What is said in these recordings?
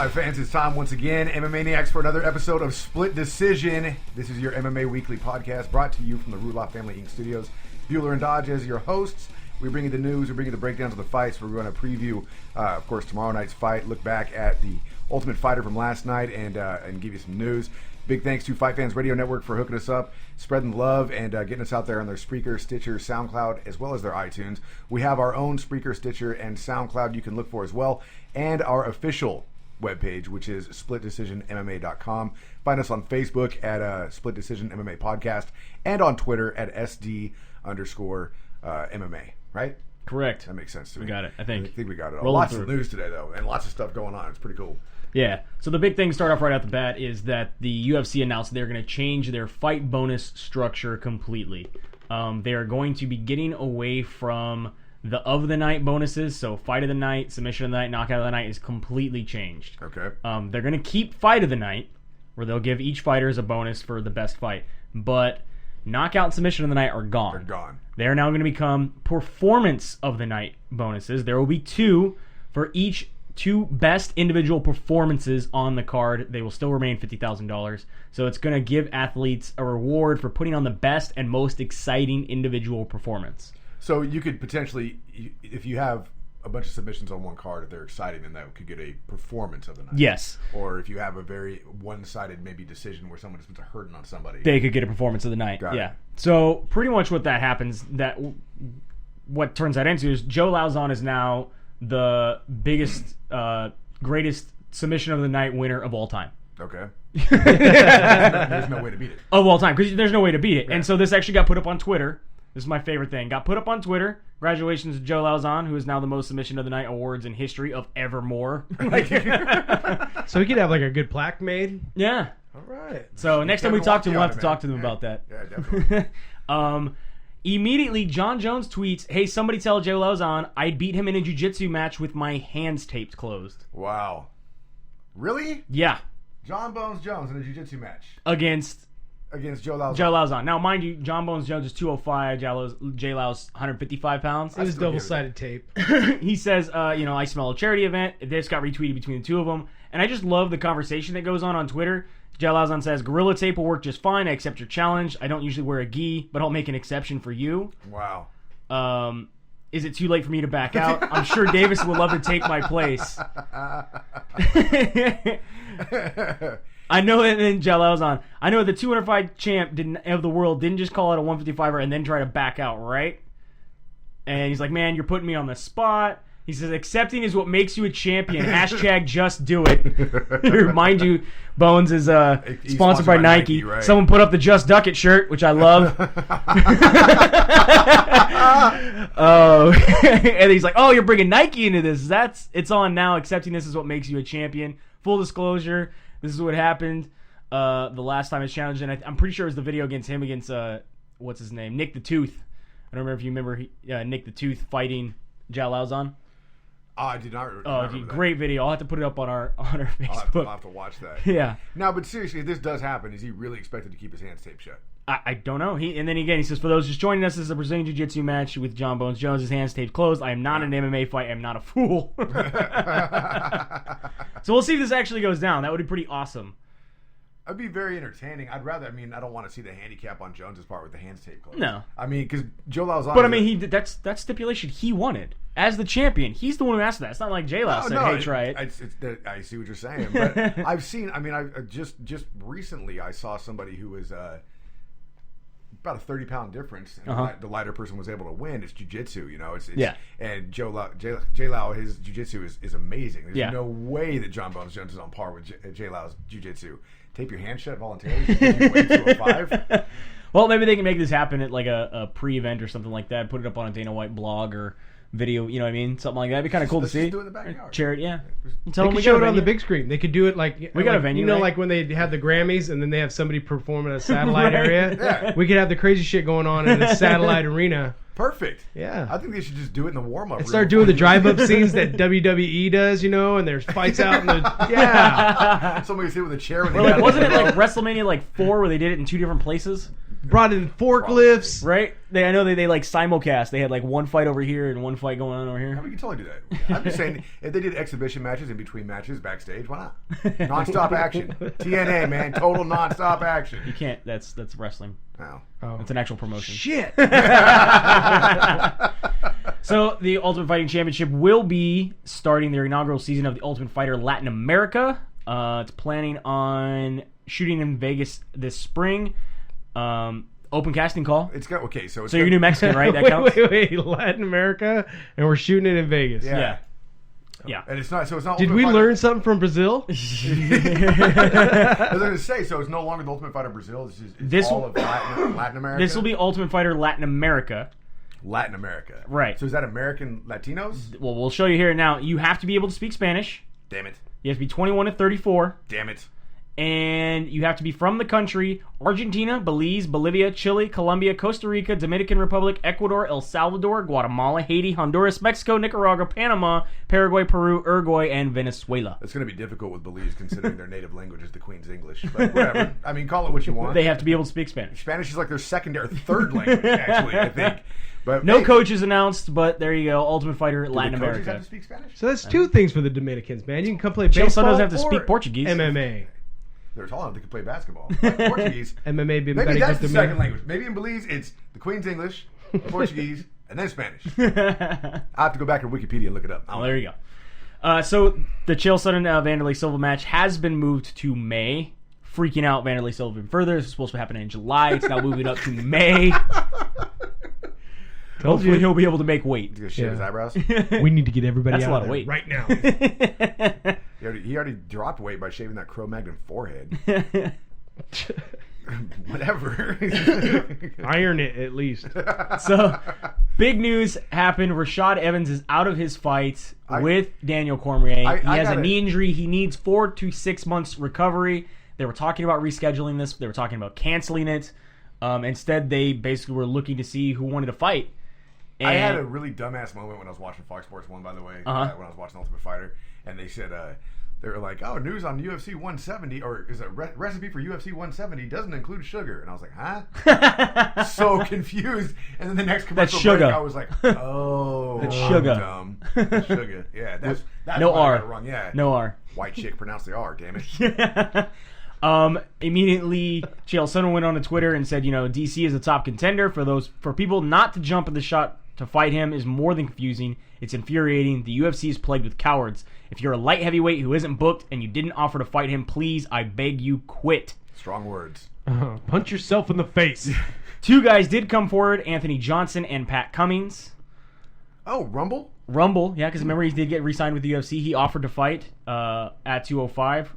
Fight fans, it's time once again, MMA Maniacs, for another episode of Split Decision. This is your MMA weekly podcast brought to you from the Rudloff Family Inc. Studios. Bueller and Dodge as your hosts. We bring you the news, we bring you the breakdowns of the fights. We're going to preview, of course, tomorrow night's fight, look back at the Ultimate Fighter from last night, and give you some news. Big thanks to Fight Fans Radio Network for hooking us up, spreading the love, and getting us out there on their Spreaker, Stitcher, SoundCloud, as well as their iTunes. We have our own Spreaker, Stitcher, and SoundCloud you can look for as well, and our official webpage, which is SplitDecisionMMA.com. Find us on Facebook at Split Decision MMA Podcast, and on Twitter at SD_MMA, right? Correct. That makes sense to me. We got it, I think. I think we got it all. Lots of news today, though, and lots of stuff going on. It's pretty cool. Yeah. So the big thing to start off right off the bat is that the UFC announced they're going to change their fight bonus structure completely. They are going to be getting away from the of the night bonuses. So fight of the night, submission of the night, knockout of the night is completely changed. Okay. They're going to keep fight of the night, where they'll give each fighter as a bonus for the best fight. But knockout and submission of the night are gone. They're gone. They are now going to become performance of the night bonuses. There will be two for each two best individual performances on the card. They will still remain $50,000. So it's going to give athletes a reward for putting on the best and most exciting individual performance. So you could potentially, if you have a bunch of submissions on one card, if they're exciting, then that could get a performance of the night. Yes. Or if you have a very one-sided maybe decision where someone just puts a hurting on somebody, they could get a performance of the night. Got it. So pretty much what that happens, what turns that into is Joe Lauzon is now the biggest, greatest submission of the night winner of all time. Okay. There's no way to beat it. Of all time, because there's no way to beat it. Yeah. And so this actually got put up on Twitter. This is my favorite thing. Got put up on Twitter. Congratulations to Joe Lauzon, who is now the most submission of the night awards in history of evermore. So we could have like a good plaque made. Yeah. All right. So next time we talk to him, we'll have to talk to them about that. Yeah, definitely. Immediately, Jon Jones tweets, "Hey, somebody tell Joe Lauzon I'd beat him in a jiu-jitsu match with my hands taped closed." Wow. Really? Yeah. Jon Bones Jones in a jiu-jitsu match Against Joe Lauzon. Joe Lauzon. Now, mind you, Jon Bones Jones is 205, J Lau's 155 pounds. It was double-sided tape. He says, I smell a charity event. This got retweeted between the two of them. And I just love the conversation that goes on Twitter. Joe Lauzon says, "Gorilla tape will work just fine. I accept your challenge. I don't usually wear a gi, but I'll make an exception for you." Wow. Is it too late for me to back out? I'm sure Davis would love to take my place. I know that then Joe Lauzon, I know the 205 champ of the world didn't just call it a 155er and then try to back out, right? And he's like, "Man, you're putting me on the spot." He says, "Accepting is what makes you a champion. Hashtag just do it." Mind you, Bones is sponsored by Nike. Right? Someone put up the Just Duck It shirt, which I love. And he's like, "Oh, you're bringing Nike into this. It's on now. Accepting this is what makes you a champion." Full disclosure, this is what happened the last time it's challenged, and I'm pretty sure it was the video against what's his name, Nick the Tooth. I don't remember if you remember Nick the Tooth fighting Joe Lauzon. Oh, I did not remember that. Great video. I'll have to put it up on our Facebook. I'll have to watch that. Yeah. Now, but seriously, if this does happen, is he really expected to keep his hands taped shut? I don't know. And then again, he says, "For those just joining us, this is a Brazilian Jiu-Jitsu match with Jon Bones Jones. His hands taped closed. I am not an MMA fight. I am not a fool." So we'll see if this actually goes down. That would be pretty awesome. That'd be very entertaining. I don't want to see the handicap on Jones's part with the hands taped closed. No. Because Joe Lauzon... But that's stipulation he wanted. As the champion, he's the one who asked for that. It's not like J. Lau said, "Hey, try it." I see what you're saying. But I've seen... I just recently I saw somebody who was... about a 30-pound difference, and the lighter person was able to win. It's jiu-jitsu, yeah. And J. Lau, his jiu-jitsu is amazing. There's no way that Jon Bones Jones is on par with J. Lau's jiu-jitsu. Tape your hand shut voluntarily. You weigh 205. Well, maybe they can make this happen at like a pre-event or something like that. Put it up on a Dana White blog or video. You know what I mean? Something like that. It'd be kind of cool to see. Just do it in the backyard. Charity, yeah. They could show it on the big screen. They could do it like we got a venue. Like when they had the Grammys and then they have somebody perform in a satellite area. Yeah. We could have the crazy shit going on in a satellite arena. Perfect. Yeah. I think they should just do it in the warm-up room. Start doing the drive-up scenes that WWE does, and there's fights out in the... Yeah. Somebody sit with a chair. Wasn't it like WrestleMania 4 where they did it in two different places? Brought in forklifts. Right? I know they like simulcast. They had like one fight over here and one fight going on over Yeah, here. we can totally do that. I'm just saying, if they did exhibition matches in between matches backstage, why not? Non-stop action. TNA, man. Total non-stop action. You can't. That's wrestling. Oh. It's an actual promotion. Shit. So the Ultimate Fighting Championship will be starting their inaugural season of the Ultimate Fighter Latin America. It's planning on shooting in Vegas this spring. Open casting call. It's got okay. So you're New Mexican, right? That counts. Wait, Latin America, and we're shooting it in Vegas. Yeah. And it's not. So it's not. Did Ultimate we Fighter. learn something from Brazil? I was going to say. So it's no longer the Ultimate Fighter Brazil. It's all of Latin America. This will be Ultimate Fighter Latin America. Latin America. Right. So is that American Latinos? Well, we'll show you here now. You have to be able to speak Spanish. Damn it. You have to be 21 to 34. Damn it. And you have to be from the country Argentina, Belize, Bolivia, Chile, Colombia, Costa Rica, Dominican Republic, Ecuador, El Salvador, Guatemala, Haiti, Honduras, Mexico, Nicaragua, Panama, Paraguay, Peru, Uruguay, and Venezuela. It's going to be difficult with Belize considering their native language is the Queen's English. But whatever. I mean, call it what you want. They have to be able to speak Spanish. Spanish is like their second or third language, actually, I think. But No hey, coaches announced, but there you go. Ultimate Fighter do Latin the coaches America. have to speak Spanish? So that's two things for the Dominicans, man. You can come play Chael baseball Santos have to or speak Portuguese. MMA. There's Holland that can play basketball. Like Portuguese. MMA be Maybe that's the Dominican. second language. Maybe in Belize it's the Queen's English, Portuguese, and then Spanish. I have to go back to Wikipedia and look it up. Oh, there you go. So the Chael Sonnen Vanderlei Silva match has been moved to May. Freaking out Vanderlei Silva even further. This was supposed to happen in July. It's now moving up to May. Hopefully he'll be able to make weight. He's gonna shave his eyebrows. We need to get everybody That's a out lot of of there weight. right now. He already dropped weight by shaving that Cro-Magnon forehead. Whatever. Iron it at least. So, big news happened. Rashad Evans is out of his fight with Daniel Cormier. He has a knee injury. He needs 4 to 6 months recovery. They were talking about rescheduling this. They were talking about canceling it. Instead, they basically were looking to see who wanted to fight. And I had a really dumbass moment when I was watching Fox Sports 1, by the way, when I was watching Ultimate Fighter, and they said, they were like, oh, news on UFC 170, or is a recipe for UFC 170 doesn't include sugar. And I was like, huh? So confused. And then the next commercial That's sugar. break, I was like, oh, That's I'm sugar. dumb. That's sugar. Yeah, that's no why I R. got it wrong. Yeah. No R. White chick pronounced the R, damn it. Immediately, Chael Sonnen went on to Twitter and said, DC is a top contender. For people not to jump at the shot to fight him is more than confusing. It's infuriating. The UFC is plagued with cowards. If you're a light heavyweight who isn't booked and you didn't offer to fight him, please, I beg you, quit. Strong words. Punch yourself in the face. 2 guys did come forward, Anthony Johnson and Pat Cummings. Oh, Rumble? Rumble, yeah, because remember he did get re-signed with the UFC. He offered to fight at 205.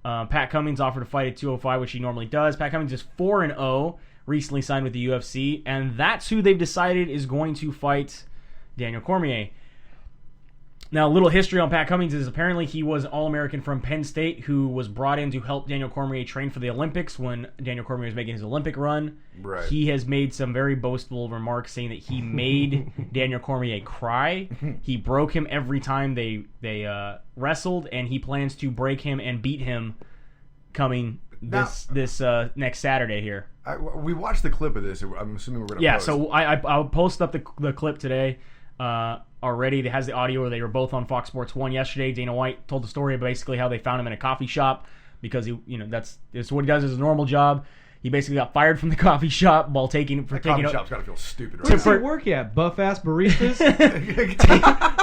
Pat Cummings offered to fight at 205, which he normally does. Pat Cummings is 4-0, recently signed with the UFC, and that's who they've decided is going to fight Daniel Cormier. Now, a little history on Pat Cummings is apparently he was an All-American from Penn State who was brought in to help Daniel Cormier train for the Olympics when Daniel Cormier was making his Olympic run. Right. He has made some very boastful remarks saying that he made Daniel Cormier cry. He broke him every time they wrestled, and he plans to break him and beat him coming this next Saturday here. We watched the clip of this. I'm assuming we're going to post. So I'll post up the clip today. Already, it has the audio where they were both on Fox Sports 1 yesterday. Dana White told the story of basically how they found him in a coffee shop because that's what he does as a normal job. He basically got fired from the coffee shop while taking shop's got to feel stupid, right? Where's he work at? Buff-ass baristas?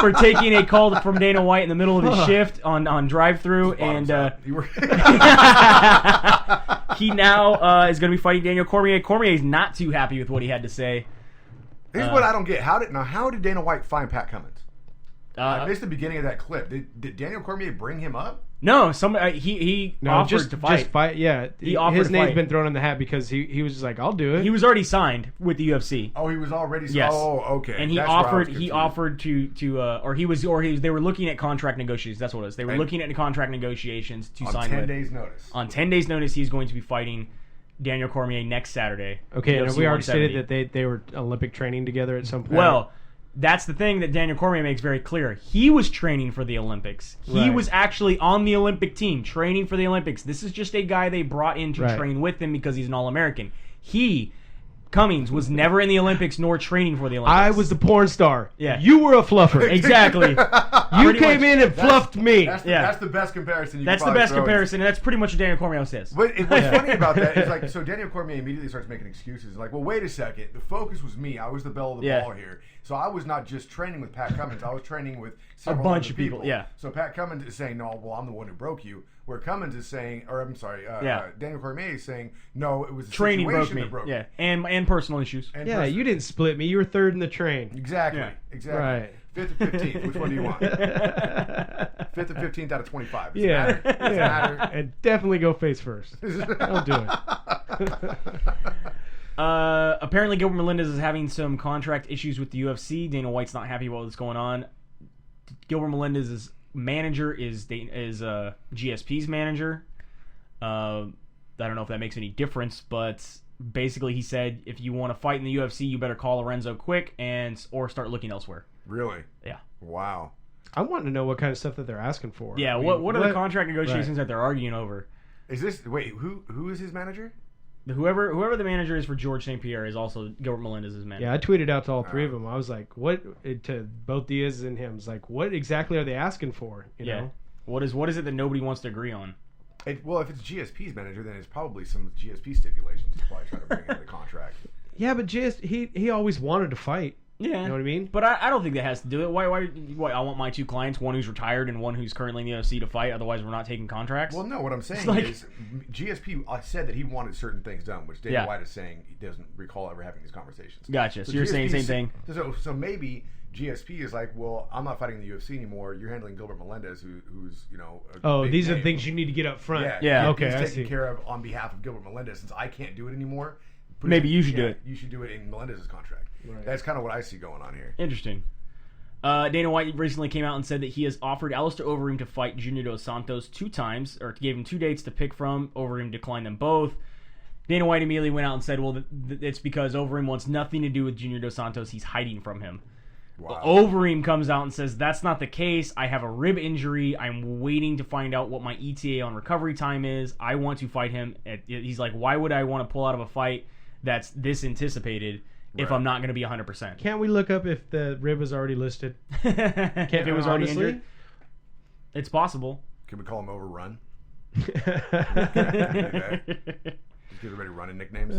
for taking a call from Dana White in the middle of his shift on drive-through, and he now is going to be fighting Daniel Cormier. Cormier is not too happy with what he had to say. Here's what I don't get. How did Dana White find Pat Cummings? I missed the beginning of that clip. Did Daniel Cormier bring him up? No, he offered to fight. Just fight. Yeah, he offered his to name's fight. been thrown in the hat because he was just like, I'll do it. He was already signed with the UFC. Oh, he was already. Yes. Oh, okay. And he That's offered to. they were looking at contract negotiations. That's what it was. They were looking at contract negotiations to sign on 10 with. days notice. On 10 days notice, he's going to be fighting Daniel Cormier next Saturday. Okay, and UFC we already 170. stated that they were Olympic training together at some point. Well, that's the thing that Daniel Cormier makes very clear. He was training for the Olympics. He Right. was actually on the Olympic team training for the Olympics. This is just a guy they brought in to Right. train with him because he's an All-American. Cummings was never in the Olympics nor training for the Olympics. I was the porn star. Yeah. You were a fluffer. Exactly. You came in and fluffed me. That's the best comparison you can That's the best comparison, and that's pretty much what Daniel Cormier says. But what's funny about that is, like, so Daniel Cormier immediately starts making excuses. Like, well, wait a second. The focus was me. I was the bell of the ball here. So I was not just training with Pat Cummings. I was training with several bunch other of people. Yeah. So Pat Cummings is saying, no, well, I'm the one who broke you. Where Cummings is saying, or I'm sorry, Daniel Cormier is saying, no, it was the training broke situation me. that broke Yeah, and personal issues. And Yeah, you didn't split me. You were third in the train. Exactly. Yeah. Exactly. Right. 5th or 15th. Which one do you want? 5th or 15th out of 25. Does it Yeah. matter? Does it matter? And definitely go face first. Don't do it. Apparently, Gilbert Melendez is having some contract issues with the UFC. Dana White's not happy about what's going on. Gilbert Melendez's manager is GSP's manager. I don't know if that makes any difference, but basically he said if you want to fight in the UFC, you better call Lorenzo quick or start looking elsewhere. Really? Yeah. Wow. I want to know what kind of stuff that they're asking for. Yeah. I mean, what are the contract negotiations that they're arguing over? Is this who is his manager? Whoever the manager is for George St. Pierre is also Gilbert Melendez's manager. Yeah, I tweeted out to all three of them. I was like, "What?" To both Diaz and him. It's like, "What exactly are they asking for?" You know? What is it that nobody wants to agree on? Well, if it's GSP's manager, then it's probably some GSP stipulations he's probably trying to bring into the contract. Yeah, but he always wanted to fight. Yeah. You know what I mean? But I don't think that has to do it. Why? I want my two clients, one who's retired and one who's currently in the UFC, to fight. Otherwise, we're not taking contracts. Well, no. What I'm saying like, is GSP said that he wanted certain things done, which Dana White is saying he doesn't recall ever having these conversations. Gotcha. So you're saying the same thing. So maybe GSP is like, well, I'm not fighting in the UFC anymore. You're handling Gilbert Melendez, who's these are the things you need to get up front. Yeah. Okay, he's I taken see. care of on behalf of Gilbert Melendez. Since I can't do it anymore, maybe you should do it. You should do it in Melendez's contract. Right. That's kind of what I see going on here. Interesting. Dana White recently came out and said that he has offered Alistair Overeem to fight Junior Dos Santos 2 times, or gave him 2 dates to pick from. Overeem declined them both. Dana White immediately went out and said, well, it's because Overeem wants nothing to do with Junior Dos Santos. He's hiding from him. Wow. Overeem comes out and says, that's not the case. I have a rib injury. I'm waiting to find out what my ETA on recovery time is. I want to fight him. He's like, why would I want to pull out of a fight that's this anticipated if I'm not going to be 100%? Can't we look up if the rib was already listed? If it was already honestly? injured? It's possible. Can we call him Overrun? Just give everybody running nicknames.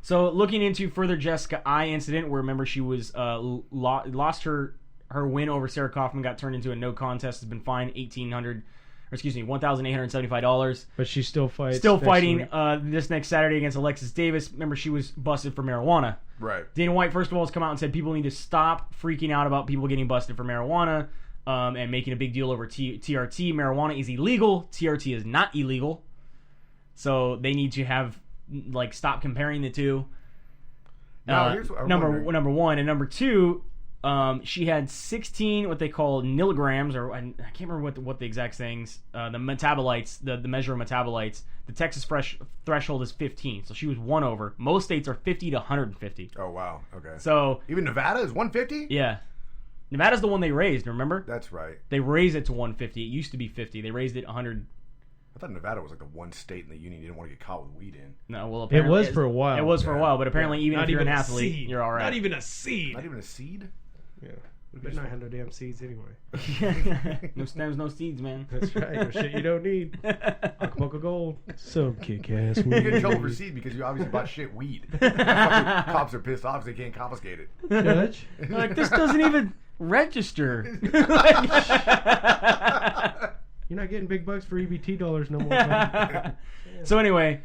So looking into further Jessica I incident, where remember she was lost her win over Sarah Kaufman, got turned into a no contest, has been fined $1,875. But she still fights. Still next fighting week. this next Saturday against Alexis Davis. Remember, she was busted for marijuana. Right. Dana White, first of all, has come out and said people need to stop freaking out about people getting busted for marijuana and making a big deal over TRT. Marijuana is illegal. TRT is not illegal. So they need to stop comparing the two. Here's what I'm number wondering. one. And number two, she had 16 what they call milligrams, or I can't remember what the exact things. The metabolites, the measure of metabolites. The Texas threshold is 15, so she was 1 over. Most states are 50 to 150. Oh wow. Okay. So even Nevada is 150. yeah, Nevada's the one they raised. Remember? That's right. They raised it to 150. It used to be 50. They raised it 100. I thought Nevada was like the one state in the union you didn't want to get caught with weed in. No, well, It apparently was for a while. It was for a while, but apparently even Not if you're an even a athlete, seed. you're all right. Not even a seed. Not even a seed. Yeah. But not have no damn seeds anyway. No stems, no seeds, man. That's right. No shit you don't need. Acapulco Gold. Some kick-ass You get in trouble for weed. seed because you obviously bought shit weed. Fucking cops are pissed off. They can't confiscate it. Judge? They're like, this doesn't even register. You're not getting big bucks for EBT dollars no more. So anyway,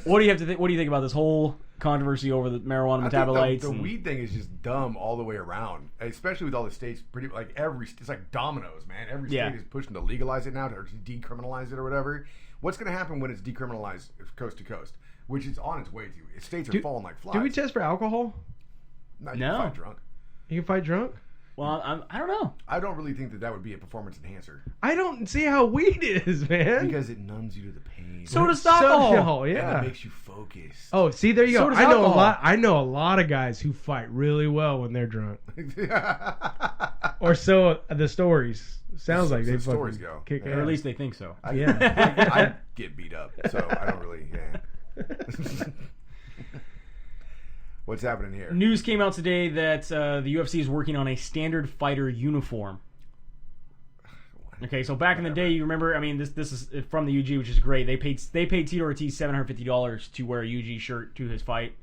what do you think about this whole controversy over the marijuana I think metabolites? the weed thing is just dumb all the way around, especially with all the states. It's like dominoes, man. Every state is pushing to legalize it now or to decriminalize it or whatever. What's going to happen when it's decriminalized coast to coast? Which is on its way to. States are falling like flies. Do we test for alcohol? No, you No. can fight drunk. You can fight drunk? Well, I don't know. I don't really think that would be a performance enhancer I don't see how weed is, man. because it numbs you to the pain. So does alcohol. And Yeah. it makes you focused. Oh, see, there you So go. does I know alcohol. I know a lot of guys who fight really well when they're drunk. Or so the stories sounds like they The fucking stories go. kick Or at ass. least they think so. Yeah. I get beat up, so I don't really. Yeah. What's happening here? News came out today that the UFC is working on a standard fighter uniform. Okay, so back in the day, you remember? I mean, this is from the UG, which is great. They paid Tito Ortiz $750 to wear a UG shirt to his fight.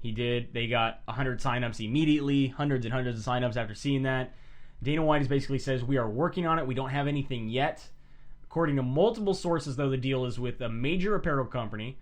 He did. They got 100 signups immediately, hundreds and hundreds of signups after seeing that. Dana White basically says, we are working on it. We don't have anything yet. According to multiple sources, though, the deal is with a major apparel company,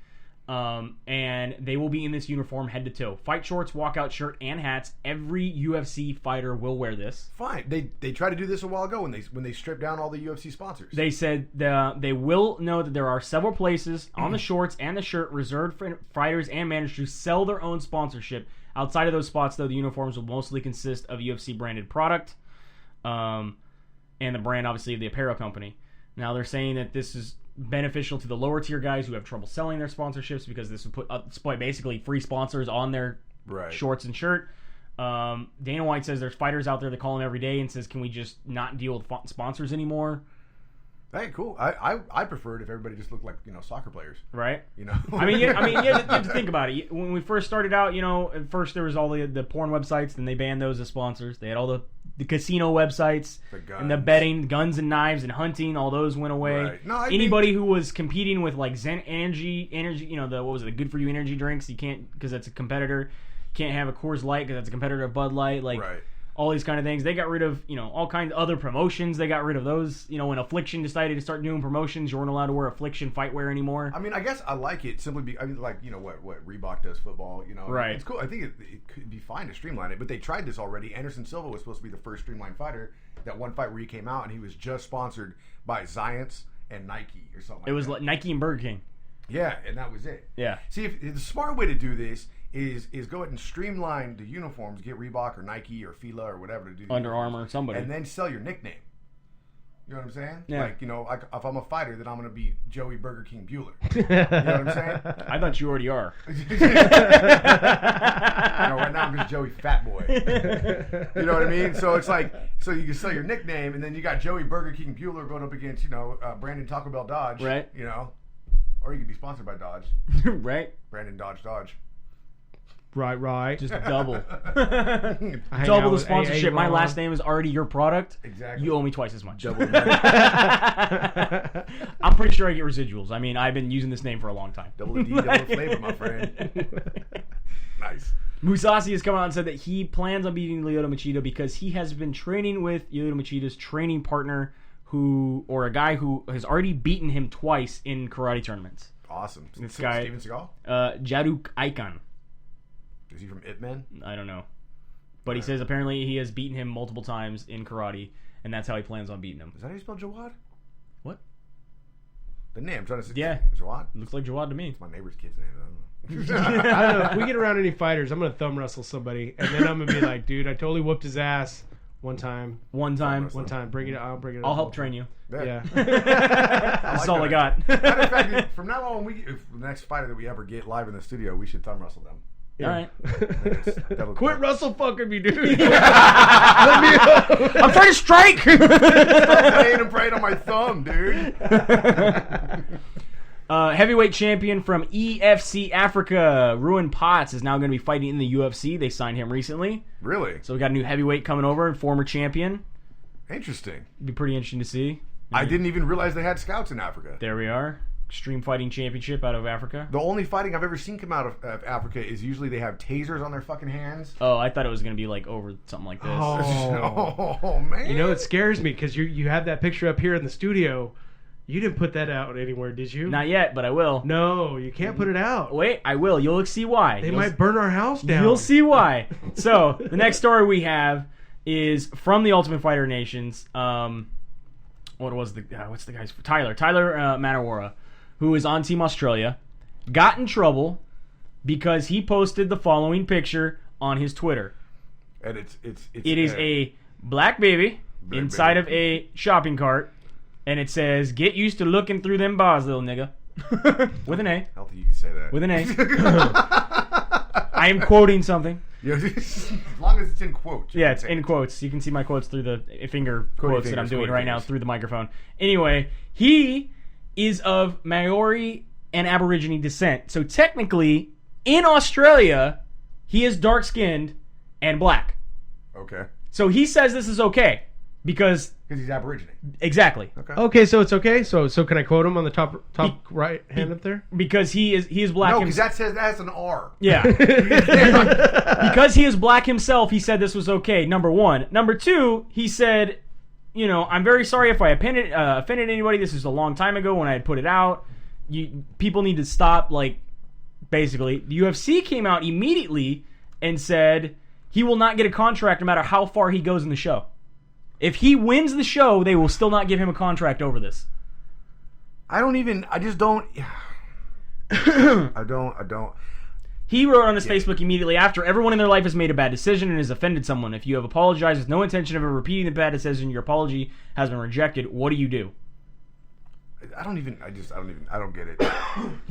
and they will be in this uniform head to toe. Fight shorts, walkout shirt, and hats. Every UFC fighter will wear this. Fine. They tried to do this a while ago when they stripped down all the UFC sponsors. They said they will know that there are several places on the shorts and the shirt reserved for fighters and managers to sell their own sponsorship. Outside of those spots, though, the uniforms will mostly consist of UFC-branded product, and the brand, obviously, of the apparel company. Now, they're saying that this is beneficial to the lower tier guys who have trouble selling their sponsorships because this would put basically free sponsors on their shorts and shirt. Dana White says there's fighters out there that call him every day and says, can we just not deal with sponsors anymore? Hey, cool. I prefer it if everybody just looked like, soccer players. Right. I mean, you have to think about it. When we first started out, at first there was all the porn websites, then they banned those as sponsors. They had all the casino websites and the betting, guns and knives and hunting. All those went away. Right. No, anybody who was competing with like Zen energy, the good for you energy drinks, you can't, because that's a competitor. Can't have a Coors Light because that's a competitor of Bud Light. All these kind of things. They got rid of, all kinds of other promotions. They got rid of those. When Affliction decided to start doing promotions, you weren't allowed to wear Affliction fightwear anymore. I mean, I guess I like it simply what Reebok does football, Right. It's cool. I think it could be fine to streamline it, but they tried this already. Anderson Silva was supposed to be the first streamlined fighter. That one fight where he came out and he was just sponsored by Zions and Nike or something like that. It was like Nike and Burger King. Yeah, and that was it. Yeah. See, if the smart way to do this is go ahead and streamline the uniforms, get Reebok or Nike or Fila or whatever to do. Under Armour, somebody. And then sell your nickname. You know what I'm saying? Yeah. If I'm a fighter, then I'm going to be Joey Burger King Bueller. You know what I'm saying? I thought you already are. Right now I'm just Joey Fat Boy. You know what I mean? So it's like, so you can sell your nickname, and then you got Joey Burger King Bueller going up against, Brandon Taco Bell Dodge. Right. Or you could be sponsored by Dodge. Right. Brandon Dodge. Right. Just double. Double the sponsorship. My last name is already your product. Exactly. You owe me twice as much. Double. I'm pretty sure I get residuals. I mean, I've been using this name for a long time. Double the D, double the flavor, my friend. Nice. Mousasi has come out and said that he plans on beating Lyoto Machida because he has been training with Lyoto Machida's training partner, a guy who has already beaten him twice in karate tournaments. Awesome. This guy, Steven Seagal? Jaduk Aikan. Is he from Ip Man? I don't know. But he says apparently he has beaten him multiple times in karate, and that's how he plans on beating him. Is that how you spell Jawad? What? The name. I'm trying to say. Yeah. Jawad? Looks like Jawad to me. It's my neighbor's kid's name. I don't know. I don't know. If we get around any fighters, I'm going to thumb wrestle somebody, and then I'm going to be like, dude, I totally whooped his ass one time. One time. Bring it up. I'll bring it up. I'll help train you. Yeah. That's all I got. Matter of fact, from now on, if the next fighter that we ever get live in the studio, we should thumb wrestle them. All right. Quit wrestle fucking me, dude. I'm trying to strike. Laying and praying on my thumb, dude. Heavyweight champion from EFC Africa, Ruin Potts, is now going to be fighting in the UFC. They signed him recently. Really? So we got a new heavyweight coming over and former champion. Interesting. Be pretty interesting to see. I didn't even realize they had scouts in Africa. There we are. Extreme Fighting Championship out of Africa. The only fighting I've ever seen come out of Africa is usually they have tasers on their fucking hands. Oh, I thought it was going to be like over something like this. Oh man. It scares me because you have that picture up here in the studio. You didn't put that out anywhere, did you? Not yet, but I will. No, you can't put it out. Wait, I will. You'll see why. They might burn our house down. You'll see why. So, the next story we have is from the Ultimate Fighter Nations. What's the guy's? Tyler Manawara, who is on Team Australia, got in trouble because he posted the following picture on his Twitter. And it is a black baby inside of a shopping cart, and it says, "Get used to looking through them bars, little nigga." With an A. I don't think you can say that. With an A. I am quoting something. As long as it's in quotes. Yeah, it's in quotes. You can see my quotes through the finger quotes that I'm doing right now through the microphone. Anyway, he is of Maori and Aborigine descent. So technically, in Australia, He is dark-skinned and black. Okay. So he says this is okay because he's Aborigine. Exactly. Okay, so it's okay. So can I quote him on the top right hand up there? Because he is black. No, because that's an R. Yeah. Because he is black himself, he said this was okay. Number one. Number two, he said, I'm very sorry if I offended anybody. This is a long time ago when I had put it out. People need to stop. Basically, the UFC came out immediately and said he will not get a contract no matter how far he goes in the show. If he wins the show, they will still not give him a contract over this. I don't. He wrote on his Facebook immediately after, everyone in their life has made a bad decision and has offended someone. If you have apologized with no intention of ever repeating the bad decision, your apology has been rejected. What do? I don't get it.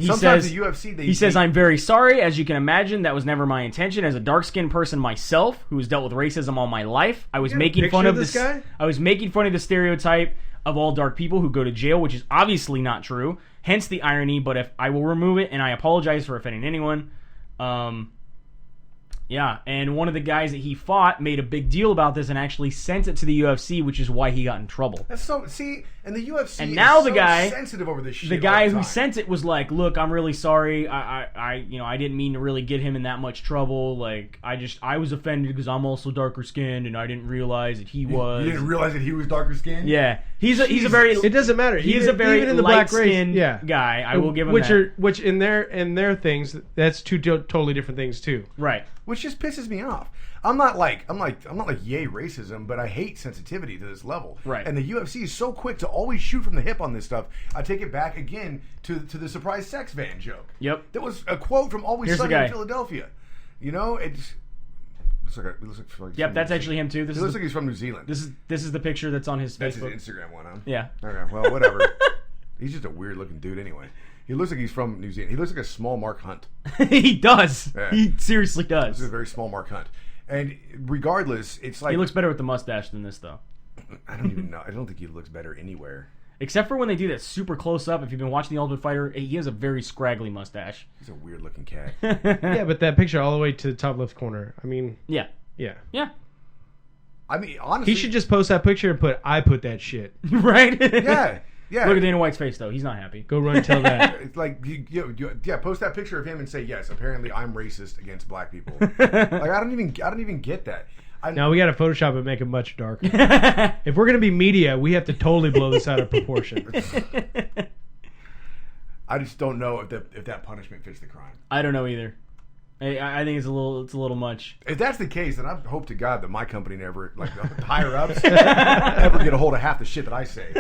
Sometimes the UFC, he says, I'm very sorry. As you can imagine, that was never my intention. As a dark-skinned person myself, who has dealt with racism all my life, I was making fun of this guy. I was making fun of the stereotype of all dark people who go to jail, which is obviously not true. Hence the irony. But if I will remove it, and I apologize for offending anyone. Yeah, and one of the guys that he fought made a big deal about this and actually sent it to the UFC, which is why he got in trouble. That's and the UFC and now is the guy, sensitive over this shit. The guy who sent it was like, "Look, I'm really sorry. I didn't mean to really get him in that much trouble. I was offended because I'm also darker skinned and I didn't realize that he was. You didn't realize that he was darker skinned? Yeah, he's a very. It doesn't matter. He's a very even in the black race, guy. I will give him that. Which in their things, that's two totally different things too. Right. Which just pisses me off. I'm not like yay racism, but I hate sensitivity to this level. Right. And the UFC is so quick to always shoot from the hip on this stuff. I take it back again to the surprise sex van joke. Yep. That was a quote from Always Sunny in Philadelphia. It looks like yep, that's actually him too. He looks like he's from New Zealand. This is the picture that's on his Facebook. That's his Instagram one, huh? Yeah. Okay, well, whatever. He's just a weird looking dude anyway. He looks like he's from New Zealand. He looks like a small Mark Hunt. He does. Yeah. He seriously does. This is a very small Mark Hunt. And regardless, it's like... He looks better with the mustache than this, though. I don't even know. I don't think he looks better anywhere. Except for when they do that super close up. If you've been watching The Ultimate Fighter, he has a very scraggly mustache. He's a weird looking cat. Yeah, but that picture all the way to the top left corner. I mean... Yeah. Yeah. Yeah. I mean, honestly... He should just post that picture and put, I put that shit. Right? Yeah. Yeah. Look at Dana White's face, though. He's not happy. Go run and tell that. It's like, post that picture of him and say, yes, apparently I'm racist against black people. I don't even get that. Now we got to Photoshop it and make it much darker. If we're going to be media, we have to totally blow this out of proportion. I just don't know if that punishment fits the crime. I don't know either. I think it's a little much. If that's the case, then I hope to God that my company never, like the higher ups, ever get a hold of half the shit that I say.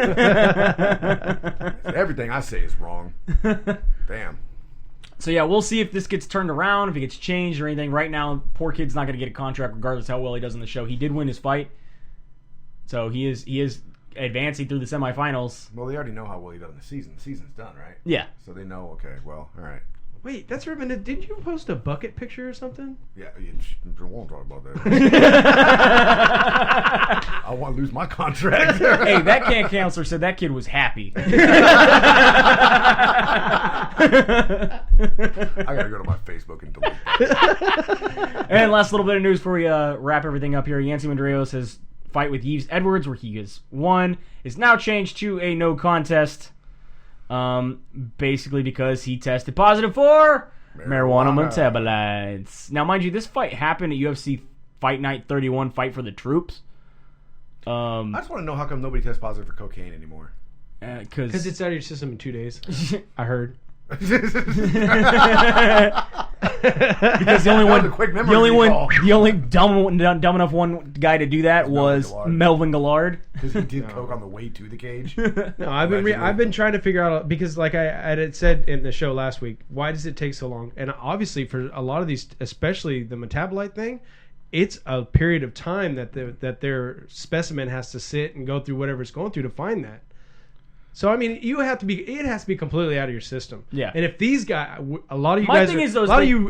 Everything I say is wrong. Damn. So yeah, we'll see if this gets turned around, if it gets changed or anything. Right now, poor kid's not going to get a contract regardless how well he does in the show. He did win his fight, so he is advancing through the semifinals. Well, they already know how well he does in the season. The season's done, right? Yeah. So they know. Okay. Well, all right. Wait, that's Ruben. Didn't you post a bucket picture or something? Yeah, I won't talk about that. I want to lose my contract. Hey, that camp counselor said that kid was happy. I gotta go to my Facebook and delete that. And last little bit of news before we wrap everything up here. Yancy Medeiros has fight with Yves Edwards, where he has won, is now changed to a no contest. Basically because he tested positive for marijuana metabolites. Now, mind you, this fight happened at UFC Fight Night 31, Fight for the Troops. I just want to know how come nobody tests positive for cocaine anymore. Because it's out of your system in 2 days. I heard. Because the only dumb enough one guy to do that was Melvin Gillard. Because he did coke on the way to the cage. No, I've been trying to figure out, because like I had said in the show last week, why does it take so long? And obviously for a lot of these, especially the metabolite thing, it's a period of time that their specimen has to sit and go through whatever it's going through to find that. So I mean, it has to be completely out of your system. Yeah. And if these guys, a lot of you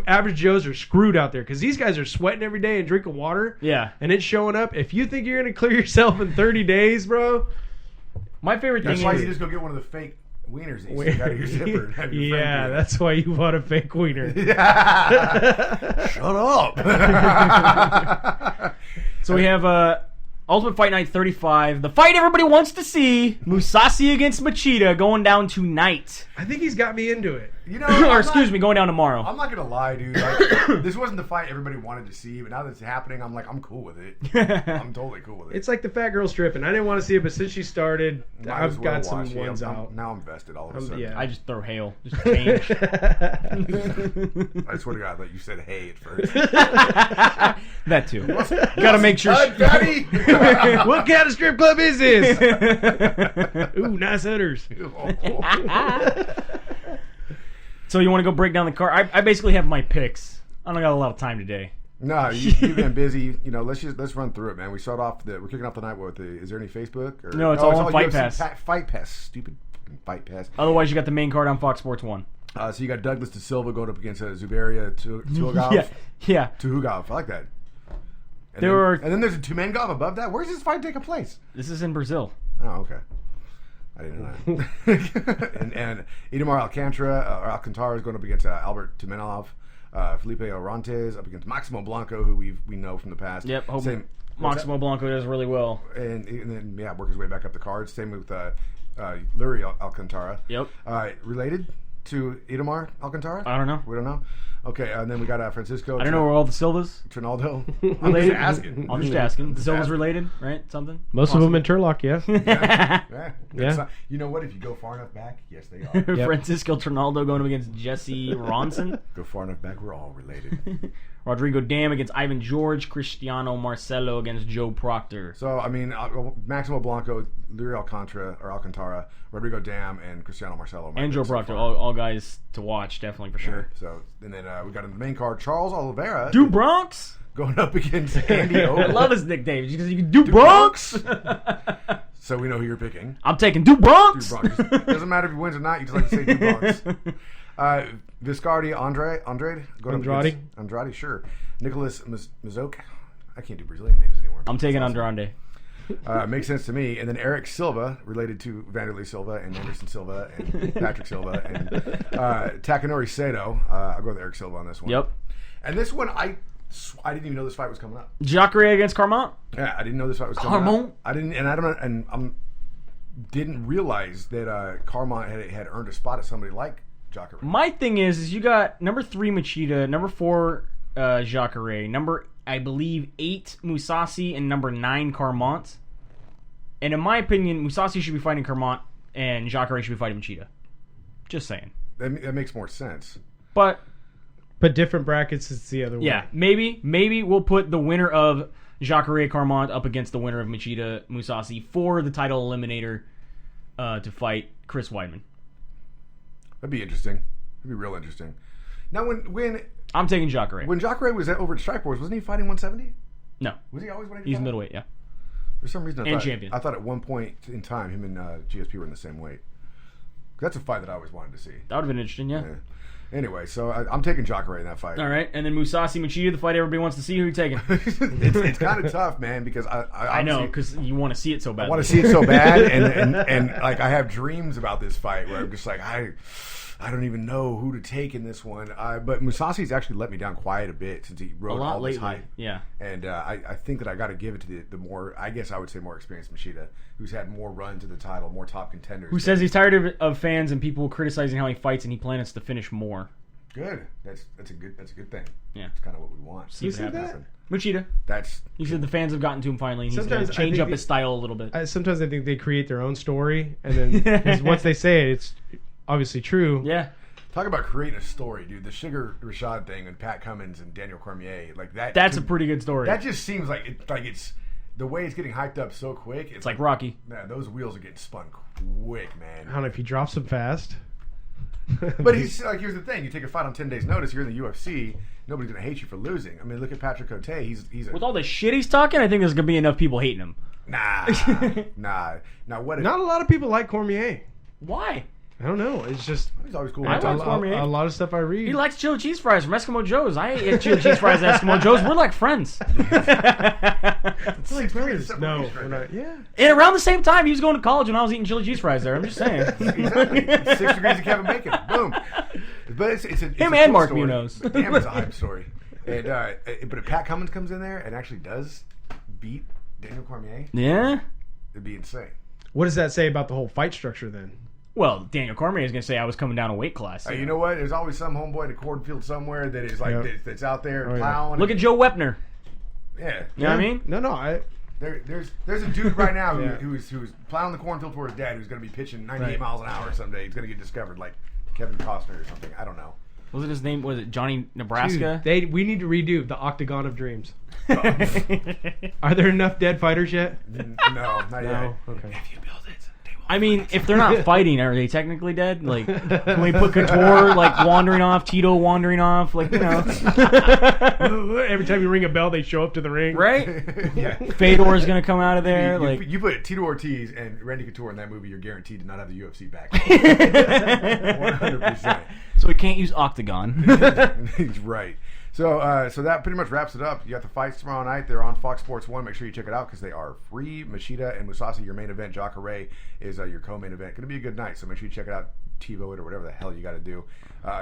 average Joes are screwed out there, because these guys are sweating every day and drinking water. Yeah. And it's showing up. If you think you're gonna clear yourself in 30 days, bro. My favorite thing is... That's why you just go get one of the fake Wieners that you stick out of your zipper. Have your friend Yeah, do it. that's why you bought a fake wiener. Shut up. So we have Ultimate Fight Night 35. The fight everybody wants to see. Mousasi against Machida going down tonight. I think he's got me into it. You know, Or excuse me, going down tomorrow. I'm not gonna lie, dude. Like, this wasn't the fight everybody wanted to see, but now that it's happening, I'm like, I'm cool with it. I'm totally cool with it. It's like the fat girl stripping. I didn't want to see it, but since she started, Might as I've well got some watch it. ones out. Now I'm vested all of a sudden. yeah. I just throw hail. Just change. I swear to God, that you said hey at first. That too. Gotta make sure. Daddy! What kind of strip club is this? Ooh, nice udders. So you want to go break down the card? I basically have my picks. I don't got a lot of time today. No, you've been busy. You know, let's run through it, man. We start off we're kicking off the night with is there any Facebook? Or, No, it's all on Fight UFC Pass. Fight Pass, stupid fucking Fight Pass. Otherwise, you got the main card on Fox Sports 1. So you got Douglas De Silva going up against Zubaria Tukhugov. Yeah. Tuhugov, I like that. And then there's a two-man golf above that. Where's this fight taking place? This is in Brazil. Oh, okay. I didn't know that. and Idemar Alcantara is going up against Albert Tumenov. Felipe Orantes up against Maximo Blanco, who we know from the past. Yep. Maximo Blanco does really well. And then work his way back up the cards. Same with Lurie Alcantara. Yep. Related to Idemar Alcantara? I don't know. We don't know. Okay, and then we got Francisco. I don't know where all the Silvas Trinaldo. related. I'm just asking. The Silvas related, right? Something. Most of them in Turlock, yeah. Yeah. You know what? If you go far enough back, yes, they are. Yep. Francisco Trinaldo going up against Jesse Ronson. Go far enough back, we're all related. Rodrigo Dam against Ivan George. Cristiano Marcelo against Joe Proctor. So, I mean, Maximo Blanco, Lurie Alcantara, Rodrigo Dam, and Cristiano Marcelo. And Joe Proctor, all guys to watch, definitely for sure. So, and then we got in the main card, Charles Oliveira. Do Bronx? Going up against Andy O. I love his nickname. Because you can do Bronx. So we know who you're picking. I'm taking Do Bronx. Do Bronx. Doesn't matter if he wins or not. You just like to say Do Bronx. Viscardi Andrade, sure. Nicholas Mizoke. I can't do Brazilian names anymore. I'm taking Andrade. Makes sense to me. And then Eric Silva, related to Vanderlei Silva and Anderson Silva and Patrick Silva and Takanori Sato. I'll go with Eric Silva on this one. Yep. And this one, I didn't even know this fight was coming up. Jacare against Carmont? Yeah, I didn't know this fight was coming up. I didn't realize that Carmont had earned a spot at somebody like Jacare. My thing is you got number 3 Machida, number 4 Jacare, number I believe 8 Mousasi, and number 9 Carmont. And in my opinion, Mousasi should be fighting Carmont and Jacare should be fighting Machida. Just saying. That makes more sense. But different brackets, it's the other way. Yeah, maybe we'll put the winner of Jacare Carmont up against the winner of Machida Mousasi for the title eliminator to fight Chris Weidman. That'd be interesting. That'd be real interesting. Now, when I'm taking Jacare. When Jacare was over at Strikeforce, wasn't he fighting 170? No. Was he always 185? He's middleweight, yeah. For some reason, champion. I thought at one point in time, him and GSP were in the same weight. That's a fight that I always wanted to see. That would have been interesting, yeah. Anyway, so I'm taking Jacare in that fight. All right, and then Mousasi Machida, the fight everybody wants to see. Who are you taking? It's kind of tough, man, because I know, because you want to see it so bad. I want to see it so bad, and like I have dreams about this fight where I'm just like I don't even know who to take in this one. But Mousasi's actually let me down quite a bit since he rode all this hype. Yeah. And I think that I got to give it to the more, I guess I would say more experienced Machida, who's had more runs to the title, more top contenders. Who says he's tired of fans and people criticizing how he fights and he plans to finish more. Good. That's a good thing. Yeah. It's kind of what we want. You said that? Machida. He said the fans have gotten to him finally. And he's going to Sometimes change up his style a little bit. Sometimes I think they create their own story, and then 'cause once they say it, it's obviously true. Yeah. Talk about creating a story, dude. The Sugar Rashad thing and Pat Cummins and Daniel Cormier, like that. That's a pretty good story. That just seems like it's the way it's getting hyped up so quick. It's like Rocky. Man, those wheels are getting spun quick, man. I don't know if he drops them fast. But he's like, here's the thing: you take a fight on 10 days' notice. You're in the UFC. Nobody's gonna hate you for losing. I mean, look at Patrick Cote. He's with all the shit he's talking. I think there's gonna be enough people hating him. Nah. Now what? Not a lot of people like Cormier. Why? I don't know. It's just He's always cool. I like Cormier. a lot of stuff I read. He likes chili cheese fries from Eskimo Joe's. I ate chili cheese fries at Eskimo Joe's. We're like friends. It's like brothers. No, we're not. Yeah. And around the same time, he was going to college when I was eating chili cheese fries there. I'm just saying. Exactly. 6 degrees of Kevin Bacon. Boom. But it's Him a and cool Mark story. Munoz. Damn, it's a hype story. And, but if Pat Cummings comes in there and actually does beat Daniel Cormier, Yeah? it'd be insane. What does that say about the whole fight structure then? Well, Daniel Cormier is going to say I was coming down a weight class. You know what? There's always some homeboy in a cornfield somewhere that is like that's out there plowing. Look at Joe Wepner. Yeah. You know what I mean? No. There's a dude right now who's plowing the cornfield for his dad who's going to be pitching 98 miles an hour someday. He's going to get discovered like Kevin Costner or something. I don't know. Was it his name? Was it Johnny Nebraska? Dude, we need to redo the Octagon of Dreams. Are there enough dead fighters yet? No, not yet. Okay. If you build it, they will. I mean, if they're not fighting, are they technically dead? Like, can we put Couture like wandering off, Tito wandering off, like, you know? Every time you ring a bell, they show up to the ring. Right? Yeah. Fedor's gonna come out of there. You put Tito Ortiz and Randy Couture in that movie, you're guaranteed to not have the UFC back. 100%. So we can't use Octagon. He's right. So that pretty much wraps it up. You got the fights tomorrow night. They're on Fox Sports 1. Make sure you check it out because they are free. Machida and Mousasi, your main event. Jacare is your co-main event. Going to be a good night, so make sure you check it out. TiVo it or whatever the hell you got to do.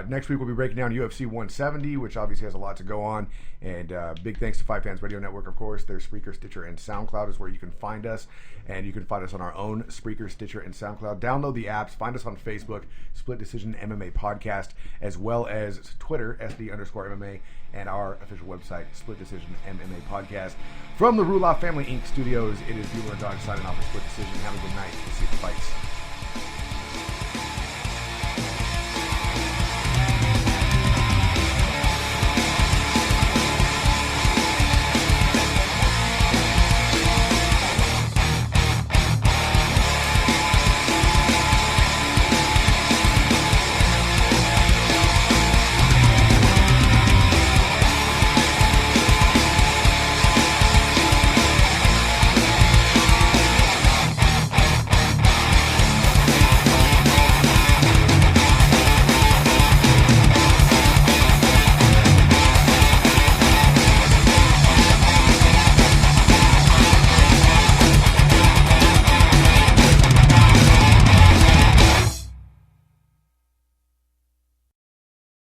Next week we'll be breaking down UFC 170, which obviously has a lot to go on. And big thanks to Fight Fans Radio Network, of course. Their Spreaker, Stitcher, and SoundCloud is where you can find us. And you can find us on our own Spreaker, Stitcher, and SoundCloud. Download the apps. Find us on Facebook, Split Decision MMA Podcast, as well as Twitter, SD_MMA, and our official website, Split Decision MMA Podcast. From the Rula Family Inc. studios, it is Bueller and Dodge signing off for Split Decision. Have a good night. See you at the fights.